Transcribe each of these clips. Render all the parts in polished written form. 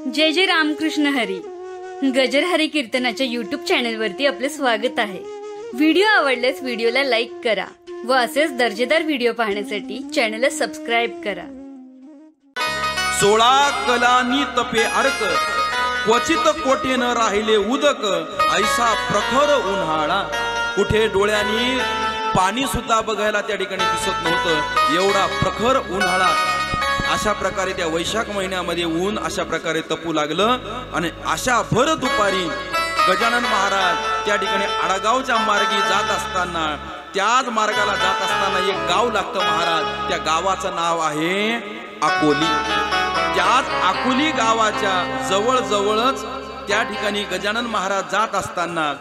जय जय रामकृष्ण हरी. गजर हरी कीर्तनाच्या YouTube चॅनलवरती आपले स्वागत आहे. व्हिडिओ आवडल्यास व्हिडिओला लाईक करा व असेच दर्जेदार व्हिडिओ पाहण्यासाठी चॅनलला सबस्क्राइब करा. 16 कलानी तपे अर्क, क्वचित कोठे न राहिले उदक, ऐसा प्रखर उन्हाळा. कुठे डोळ्यांनी पाणी सुद्धा बघायला त्या ठिकाणी दिसत नव्हतं, एवढा प्रखर उन्हाळा. अशा प्रकारे त्या वैशाख महिन्यामध्ये ऊन अशा प्रकारे तपू लागलं. आणि अशा भर दुपारी गजानन महाराज त्या ठिकाणी आडगावच्या मार्गी जात असताना, त्याच मार्गाला जात असताना एक गाव लागतं महाराज. त्या गावाचं नाव आहे अकोली. त्याच अकोली गावाच्या जवळ जवळच त्या ठिकाणी गजानन महाराज जात असताना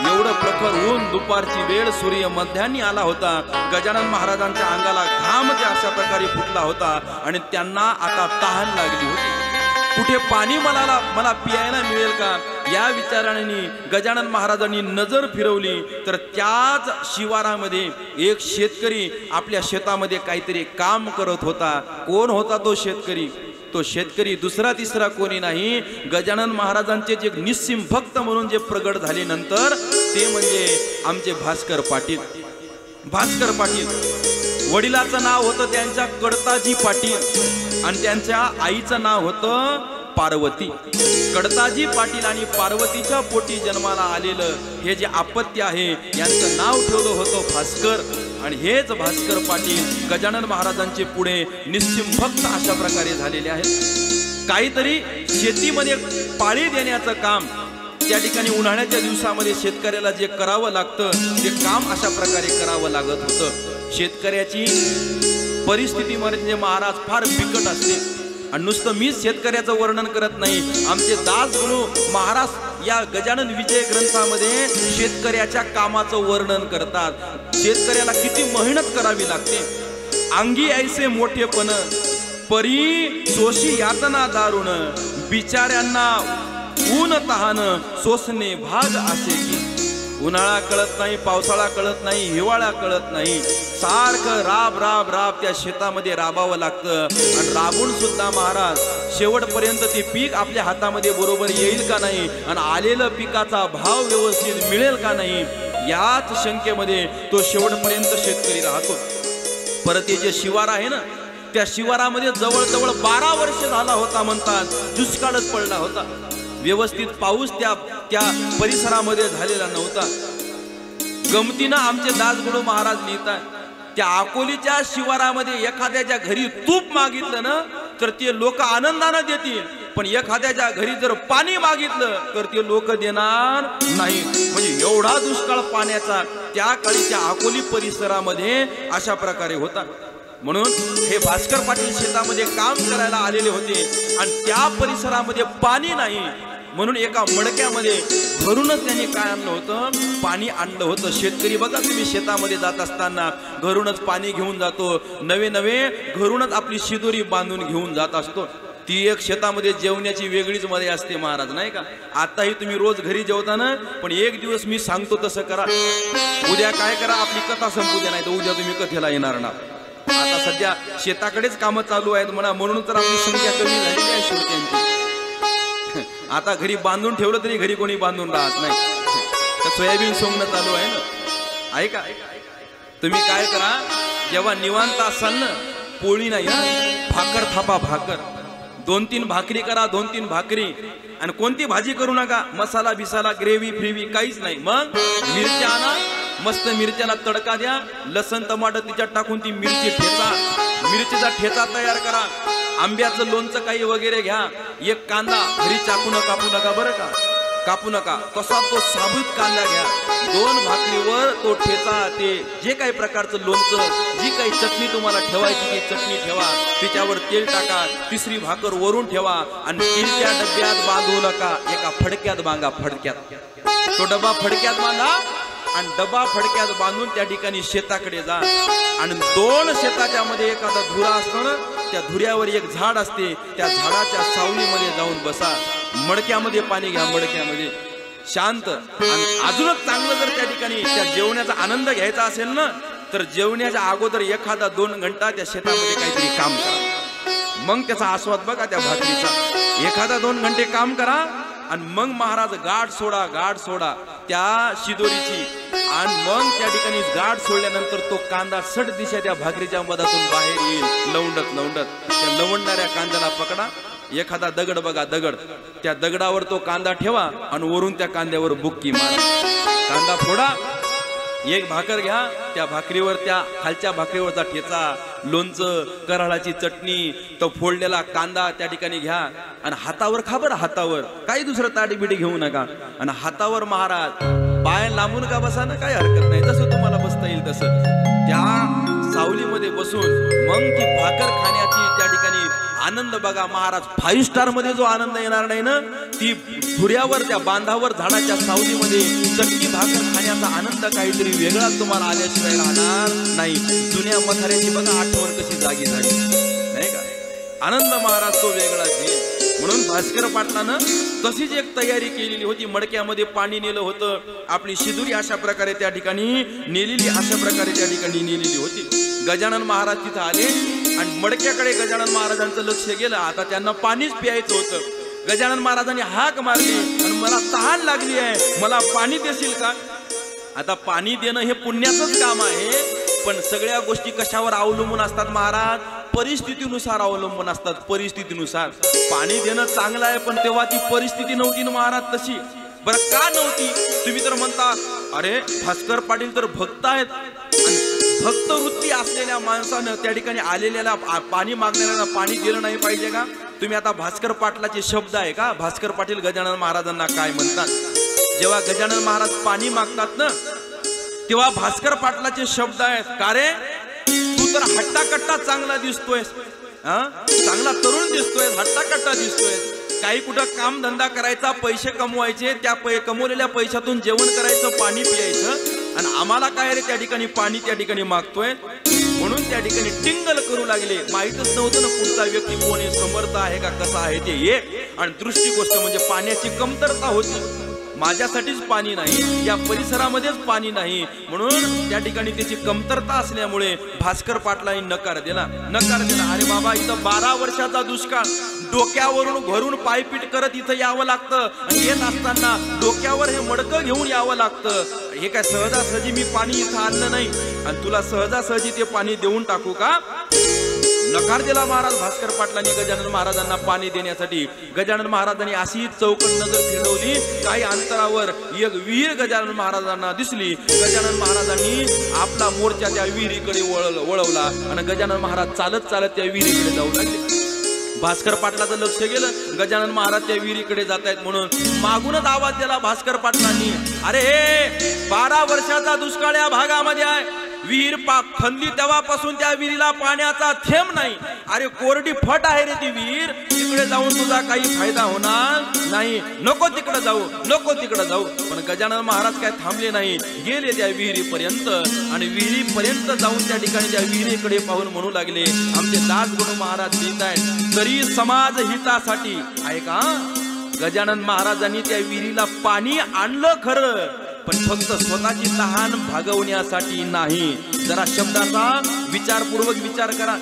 एवढं प्रखर ऊन, दुपारची वेळ, सूर्य मध्यान्ही आला होता. गजानन महाराजांच्या अंगाला घाम त्या अशा प्रकारे फुटला होता आणि त्यांना आता तहान लागली होती. कुठे पाणी मला पियायला मिळेल का या विचाराने गजानन महाराजांनी नजर फिरवली तर त्याच शिवारामध्ये एक शेतकरी आपल्या शेतामध्ये काहीतरी काम करत होता. कोण होता तो शेतकरी? तो शेतकरी दुसरा तिसरा कोणी नाही, गजानन महाराजांचे जे निस्सीम भक्त म्हणून जे प्रगट झाले नंतर ते म्हणजे आमचे भास्कर पाटील. भास्कर पाटील वडिलाचं नाव होतं त्यांच्या कडताजी पाटील आणि त्यांच्या आईचं नाव होतं पार्वती. कडताजी पाटील आणि पार्वतीच्या पोटी जन्माला आलेलं हे जे अपत्य आहे यांचं नाव ठेवलं होतं भास्कर. आणि हेच भास्कर पाटील गजानन महाराजांचे पुढे निस्सीम भक्त अशा प्रकारे झालेले आहेत. काहीतरी शेतीमध्ये पाळी देण्याचं काम त्या ठिकाणी उन्हाळ्याच्या दिवसामध्ये शेतकऱ्याला जे करावं लागतं ते काम अशा प्रकारे करावं लागत होतं. शेतकऱ्याची परिस्थिती म्हणजे महाराज फार बिकट असते. आणि नुसतं मीच शेतकऱ्याचं वर्णन करत नाही, आमचे दासगुरु महाराज या गजानन विजय ग्रंथामध्ये शेतकऱ्याच्या कामाचं वर्णन करतात. शेतकऱ्याला किती मेहनत करावी लागते. अंगी ऐसे मोठेपण, परी सोशी यातना दारुण, बिचाऱ्यांना ऊन तहान सोसणे भाग असे की. उन्हाळा कळत नाही, पावसाळा कळत नाही, हिवाळा कळत नाही, सारखं राब राब राब त्या शेतामध्ये राबावं लागतं. आणि राबून सुद्धा महाराज शेवटपर्यंत ते पीक आपल्या हातामध्ये बरोबर येईल का नाही आणि आलेलं पिकाचा भाव व्यवस्थित मिळेल का नाही याच शंकेमध्ये तो शेवटपर्यंत शेतकरी राहतो. परत ते जे शिवार आहे ना, त्या शिवारामध्ये जवळजवळ 12 वर्ष झाला होता म्हणतात, दुष्काळच पडला होता. व्यवस्थित पाऊस त्या परिसरामध्ये झालेला नव्हता. गमतीनं आमचे दासगुरु महाराज लिहितात, त्या अकोलीच्या शिवारामध्ये एखाद्याच्या घरी तूप मागितलं ना तर ते लोक आनंदानं देतील, पण एखाद्याच्या घरी जर पाणी मागितलं तर ते लोक देणार नाही. म्हणजे एवढा दुष्काळ पाण्याचा त्या काळीच्या अकोली परिसरामध्ये अशा प्रकारे होता. म्हणून हे भास्कर पाटील शेतामध्ये काम करायला आलेले होते आणि त्या परिसरामध्ये पाणी नाही. म्हणून एका मडक्यामध्ये घरूनच त्यांनी काय आणलं होतं, पाणी आणलं होतं. शेतकरी बघा तुम्ही शेतामध्ये जात असताना घरूनच पाणी घेऊन जातो, नवे नवे घरूनच आपली शिदोरी बांधून घेऊन जात असतो. ती एक शेतामध्ये जेवण्याची वेगळीच मध्ये असते महाराज, नाही का? आताही तुम्ही रोज घरी जेवताना, पण एक दिवस मी सांगतो तसं करा. उद्या काय करा, आपली कथा संपू द्या, नाही तर उद्या तुम्ही कथेला येणार ना. आता सध्या शेताकडेच कामं चालू आहेत म्हणून तर आपली संख्या कमी झालेली आहे श्रोत्यांची. आता घरी बांधून ठेवलं तरी घरी कोणी बांधून राहत नाही. तर सोयाबीन सोंगणं चालू आहे ना. ऐका, तुम्ही काय करा, जेव्हा निवांत असाल ना, पोळी नाही भाकर थापा, भाकर 2-3 भाकरी करा, 2-3 भाकरी. आणि कोणती भाजी करू नका, मसाला बिसाला ग्रेव्ही फ्रेव्ही काहीच नाही. मग मिरच्या आणा, मस्त मिरच्याला तडका द्या, लसण टमाटर तिच्यात टाकून ती मिरची ठेचा, मिरचीचा ठेचा तयार करा. आंब्याचं लोणचं काही वगैरे घ्या. एक कांदा घरी चाकून कापू नका बरं का, कापू नका, तसा तो साबूत कांदा घ्या. 2 भाकरीवर तो ठेचा, ते जे काही प्रकारचं लोणचं, जी काही चटणी तुम्हाला ठेवायची ती चटणी ठेवा, तिच्यावर तेल टाका, 3री भाकर वरून ठेवा आणि स्टीलच्या डब्यात बांधू नका, एका फडक्यात बांधा. फडक्यात तो डबा फडक्यात बांधा आणि डबा फडक्यात बांधून त्या ठिकाणी शेताकडे जा. आणि 2 शेताच्या मध्ये एखादा धुरा असतो ना, त्या धुऱ्यावर एक झाड असते, त्या झाडाच्या सावलीमध्ये जाऊन बसा. मडक्यामध्ये पाणी घ्या, मडक्यामध्ये शांत. आणि अजूनच चांगलं जर त्या ठिकाणी त्या जेवण्याचा आनंद घ्यायचा असेल ना, तर जेवण्याच्या अगोदर एखादा 2 घंटा त्या शेतामध्ये काहीतरी काम करा. मग त्याचा आस्वाद बघा त्या भाकरीचा. एखादा 2 घंटे काम करा आणि मग महाराज गाठ सोडा त्या शिदोरीची. आणि मग त्या ठिकाणी गाठ सोडल्यानंतर तो कांदा सट दिशा त्या भाकरीच्या मधातून बाहेर येईल. लवंडत त्या लवंडणाऱ्या कांद्याला पकडा. एखादा दगड बघा, दगड, त्या दगडावर तो कांदा ठेवा आणि वरून त्या कांद्यावर बुक्की मारा. कांदा फोडा, एक भाकर घ्या, त्या भाकरीवर त्या खालच्या भाकरीवरचा ठेचा, लोणचं, कराळाची चटणी, तो फोडलेला कांदा त्या ठिकाणी घ्या आणि हातावर खा बरं. हातावर काही दुसरं ताटी बिटी घेऊ नका. आणि हातावर महाराज पाय लांबून का बसा ना, काही हरकत नाही, जसं तुम्हाला बसता येईल तसं त्या सावलीमध्ये बसून मग ती भाकर खाण्याची त्या ठिकाणी आनंद बघा. महाराज 5 स्टार मध्ये जो आनंद येणार नाही ना, ती धुऱ्यावर त्या बांधावर झाडाच्या सावलीमध्ये चटणी भाकर खाण्याचा आनंद काहीतरी वेगळा तुम्हाला आल्याशिवाय राहणार नाही. जुन्या मथाऱ्याची बघा आठवण कशी जागी झाली नाही का. आनंद महाराज तो वेगळाच आहे. म्हणून भास्कर पाटलानं तशीच एक तयारी केलेली होती. मडक्यामध्ये पाणी नेलं होतं, आपली शिदुरी अशा प्रकारे त्या ठिकाणी नेलेली, अशा प्रकारे त्या ठिकाणी नेलेली होती. गजानन महाराज तिथं आले आणि मडक्याकडे गजानन महाराजांचं लक्ष गेलं. आता त्यांना पाणीच प्यायचं होतं. गजानन महाराजांनी हाक मारली आणि मला तहान लागली आहे, मला पाणी देशील का. आता पाणी देणं हे पुण्याचंच काम आहे, पण सगळ्या गोष्टी कशावर अवलंबून असतात महाराज, परिस्थितीनुसार अवलंबून असतात. परिस्थितीनुसार पाणी देणं चांगलं आहे, पण तेव्हा ती परिस्थिती नव्हती ना महाराज तशी. बरं का नव्हती. तुम्ही तर म्हणता अरे भास्कर पाटील तर भक्त आहेत, भक्त वृत्ती असलेल्या माणसानं त्या ठिकाणी आलेल्याला पाणी मागणाऱ्यांना पाणी दिलं नाही पाहिजे का. तुम्ही आता भास्कर पाटलाचे शब्द आहे का, भास्कर पाटील गजानन महाराजांना काय म्हणतात. जेव्हा गजानन महाराज पाणी मागतात ना, तेव्हा भास्कर पाटलाचे शब्द आहेत, का रे तू तर हट्टाकट्टा चांगला दिसतोयस, चांगला तरुण दिसतोय, हट्टाकट्टा दिसतोय. काही कुठं काम धंदा करायचा, पैसे कमवायचे, त्या कमवलेल्या पैशातून जेवण करायचं, पाणी पियायचं, आणि आम्हाला काय रे त्या ठिकाणी पाणी त्या ठिकाणी मागतोय. म्हणून त्या ठिकाणी टिंगल करू लागले. माहीतच नव्हतं ना पुढचा व्यक्ती कोण आहे, समर्थ आहे का कसा आहे ते एक. आणि दुसरी गोष्ट म्हणजे पाण्याची कमतरता होती. माझ्यासाठीच पाणी नाही, या परिसरामध्येच पाणी नाही, म्हणून त्या ठिकाणी त्याची कमतरता असल्यामुळे भास्कर पाटलांनी नकार दिला. अरे बाबा, इथं 12 वर्षाचा दुष्काळ, डोक्यावरून भरून पायपीट करत इथं यावं लागतं, आणि येत असताना डोक्यावर हे मडकं घेऊन यावं लागतं. हे काय सहजासहजी मी पाणी इथं आणलं नाही आणि तुला सहजासहजी ते पाणी देऊन टाकू का. नकार दिला महाराज भास्कर पाटलांनी गजानन महाराजांना पाणी देण्यासाठी. गजानन महाराजांनी अशी चौकट नजर फिरवली, काही अंतरावर एक विहीर गजानन महाराजांना दिसली. गजानन महाराजांनी आपला मोर्चा त्या विहिरीकडे वळवला आणि गजानन महाराज चालत चालत त्या विहिरीकडे जाऊ लागले. भास्कर पाटलाचं लक्ष गेलं, गजानन महाराज त्या विहिरीकडे जात आहेत म्हणून मागूनच आवाज दिला भास्कर पाटलांनी, अरे हे 12 वर्षाचा दुष्काळ या भागामध्ये आहे. विहीर खणली तेव्हापासून त्या विहिरीला पाण्याचा थेंब नाही. अरे कोरडी फट आहे रे ती विहीर, तिकडे जाऊन तुझा काही फायदा होणार नाही, नको तिकडे जाऊ. पण गजानन महाराज काय थांबले नाही, गेले त्या विहिरीपर्यंत आणि विहिरीपर्यंत जाऊन त्या ठिकाणी त्या विहिरीकडे पाहून म्हणू लागले, आमचे दास गुरु महाराज लिहित आहेत, तरी समाज हितासाठी आहे का. गजानन महाराजांनी त्या विहिरीला पाणी आणलं खरं, पण फक्त स्वतःची तहान भागवण्यासाठी नाही. जरा शब्दाचा विचारपूर्वक विचार करा.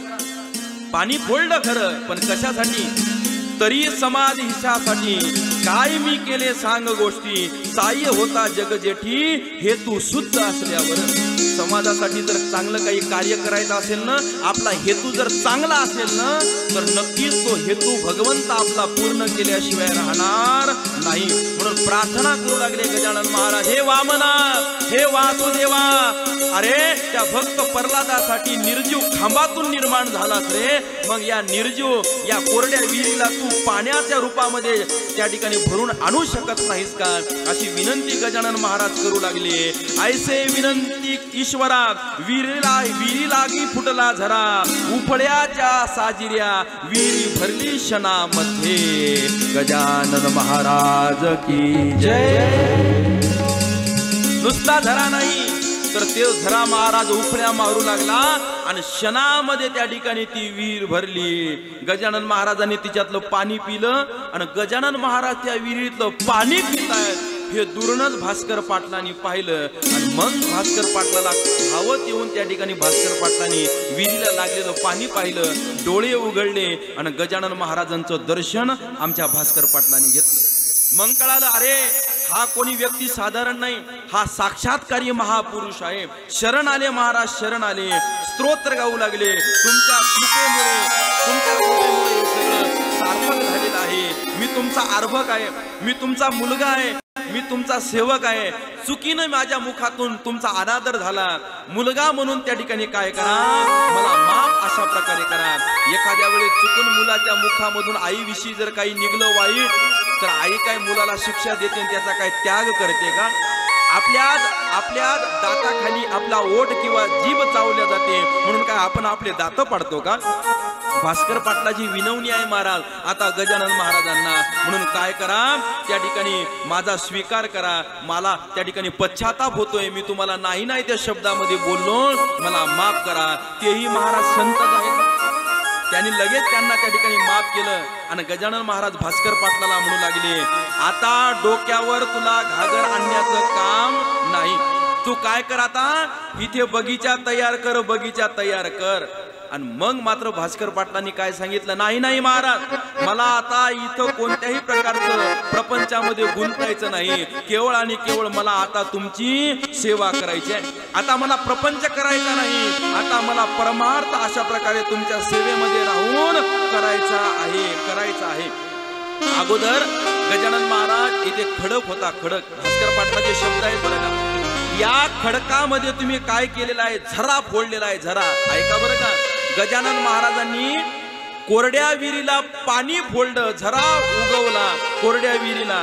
पाणी फोडलं खरं, पण कशासाठी. तरी समाज हितासाठी काय मी केले सांग गोष्टी, साई होता जग जेठी हेतू शुद्ध असल्यावर. समाजासाठी जर चांगलं काही कार्य करायचं असेल ना, आपला हेतू जर चांगला असेल ना, तर नक्कीच तो हेतू भगवंत आपला पूर्ण केल्याशिवाय राहणार नाही. म्हणून प्रार्थना करू लागले गजानन महाराज, हे वामना, हे वासुदेवा, अरे त्या भक्त प्रल्हादासाठी निर्जीव खांबातून निर्माण झालास रे, मग या निर्जीव या कोरड्या विहिरीला तू पाण्याच्या रूपामध्ये त्या ठिकाणी भरून आणू शकत नाहीस का. अशी विनंती गजानन महाराज करू लागले. ऐसे विनंती ईश्वरा, विहिरी लागी फुटला झरा, उफळ्याच्या साजिऱ्या विहिरी भरली क्षणामध्ये. गजानन महाराज की जय. नुसता झरा नाही तर ते झरा महाराज उफळ्या मारू लागला आणि क्षणामध्ये त्या ठिकाणी ती विहीर भरली. गजानन महाराजांनी तिच्यातलं पाणी पिलं आणि गजानन महाराज त्या विहिरीतलं पाणी पितायत. हे दुर्नच भास्कर पाटलांनी पाहिलं आणि मग भास्कर पाटलाला धावत येऊन त्या ठिकाणी भास्कर पाटलांनी विहिरीला लागलेलं पाणी पाहिलं, डोळे उघडले आणि गजानन महाराजांचं दर्शन आमच्या भास्कर पाटलांनी घेतलं। मग कळालं, अरे हा कोणी व्यक्ती साधारण नाही, हा साक्षात्कारी महापुरुष आहे। शरण आले महाराज, शरण आले, स्तोत्र गाऊ लागले, तुमच्या कृपेमुळे हे सगळं सार्थक झालेलं आहे। मी तुमचा अर्भक आहे, मी तुमचा मुलगा आहे, मी तुमचा सेवक आहे। चुकीनं माझ्या मुखातून तुमचा अनादर झाला, मुलगा म्हणून त्या ठिकाणी काय करा, मला माफ अशा प्रकारे करा। एखाद्या वेळेस चुकून मुलाच्या मुखामधून आईविषयी जर काही निघलं वाईट, तर आई काय मुलाला शिक्षा देते आणि त्याचा काय त्याग करते का? आपल्या दाताखाली आपला ओठ किंवा जीभ चावल्या जाते म्हणून काय आपण आपले दात पाडतो का? भास्कर पाटलाची विनवणी आहे महाराज आता गजानन महाराजांना, म्हणून काय करा, त्या ठिकाणी माझा स्वीकार करा, मला त्या ठिकाणी पश्चाताप होतोय, मी तुम्हाला नाही त्या शब्दामध्ये बोललो, मला माफ करा। तेही महाराज संत आहेत, त्यांनी लगेच त्यांना त्या ठिकाणी माफ केलं आणि गजानन महाराज भास्कर पाटलाला म्हणू लागले, आता डोक्यावर तुला घागर आणण्याचं काम नाही, तू काय कर, आता इथे बगीचा तयार कर, बगीचा तयार कर। आणि मग मात्र भास्कर पाटलांनी काय सांगितलं, नाही महाराज, मला आता इथं कोणत्याही प्रकारचं प्रपंचामध्ये गुंतायचं नाही, केवळ आणि केवळ मला आता तुमची सेवा करायची आहे, आता मला प्रपंच करायचा नाही, आता मला परमार्थ अशा प्रकारे तुमच्या सेवेमध्ये राहून करायचा आहे। अगोदर गजानन महाराज इथे खडक होता, खडक भास्कर पाटलाचे शब्द आहेत बरं का, या खडकामध्ये तुम्ही काय केलेलं आहे, झरा फोडलेला आहे, झरा, ऐका बरं का। गजानन महाराजांनी कोरड्या विहिरीला पाणी फोडलं, झरा उगवला कोरड्या विहिरीला।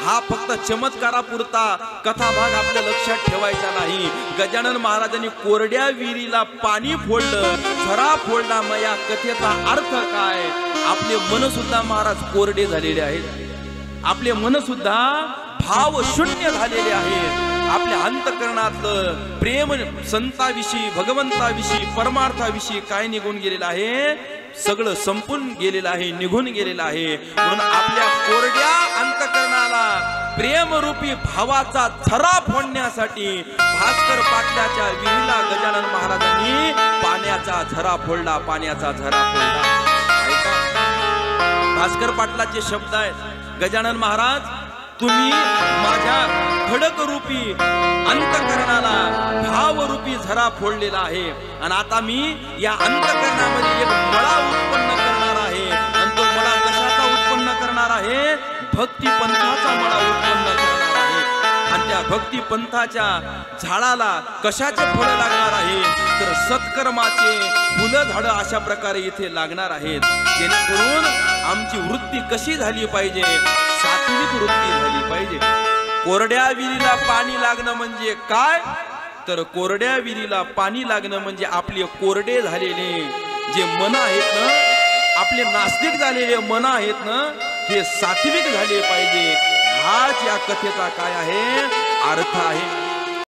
हा फक्त चमत्कारापुरता कथाभाग आपल्या लक्षात ठेवायचा नाही। गजानन महाराजांनी कोरड्या विहिरीला पाणी फोडलं, झरा फोडला, मग या कथेचा अर्थ काय? आपले मन सुद्धा महाराज कोरडे झालेले आहेत, आपले मन सुद्धा भाव शून्य झालेले आहेत, आपल्या अंतःकरणातलं प्रेम संताविषयी, भगवंताविषयी, परमार्थाविषयी काय निघून गेलेलं आहे, सगळं संपून गेलेलं आहे, निघून गेलेलं आहे। म्हणून आपल्या कोरड्या अंतःकरणाला प्रेमरूपी भावाचा झरा फोडण्यासाठी भास्कर पाटलाच्या विहिरीला गजानन महाराजांनी पाण्याचा झरा फोडला, पाण्याचा झरा फोडला। भास्कर पाटलाचे शब्द आहेत, गजानन महाराज, तुम्ही माझ्या खडक रूपी अंतःकरणाला भावरूपी झरा फोडलेला आहे आणि आता मी या अंतःकरणामध्ये एक मळा उत्पन्न करणार आहे आणि तो मळा कशाचा उत्पन्न करणार आहे? भक्ती पंथाचा मळा उत्पन्न करणार आहे आणि त्या भक्ती पंथाच्या झाडाला कशाचे फळ लागणार आहे? तर सत्कर्माचे फुलं झाडं अशा प्रकारे इथे लागणार आहेत, जेणेकरून आमची वृत्ती कशी झाली पाहिजे? सात्विक वृत्ती झाली पाहिजे। कोरड्या विहिरीला पाणी लागणं म्हणजे काय? तर कोरड्या विहिरीला पाणी लागणं म्हणजे आपले कोरडे झालेले जे मन आहेत ना, आपले नास्तिक झालेले मन आहेत ना, हे सात्विक झाले पाहिजे। हाच या कथेचा काय आहे? अर्थ आहे।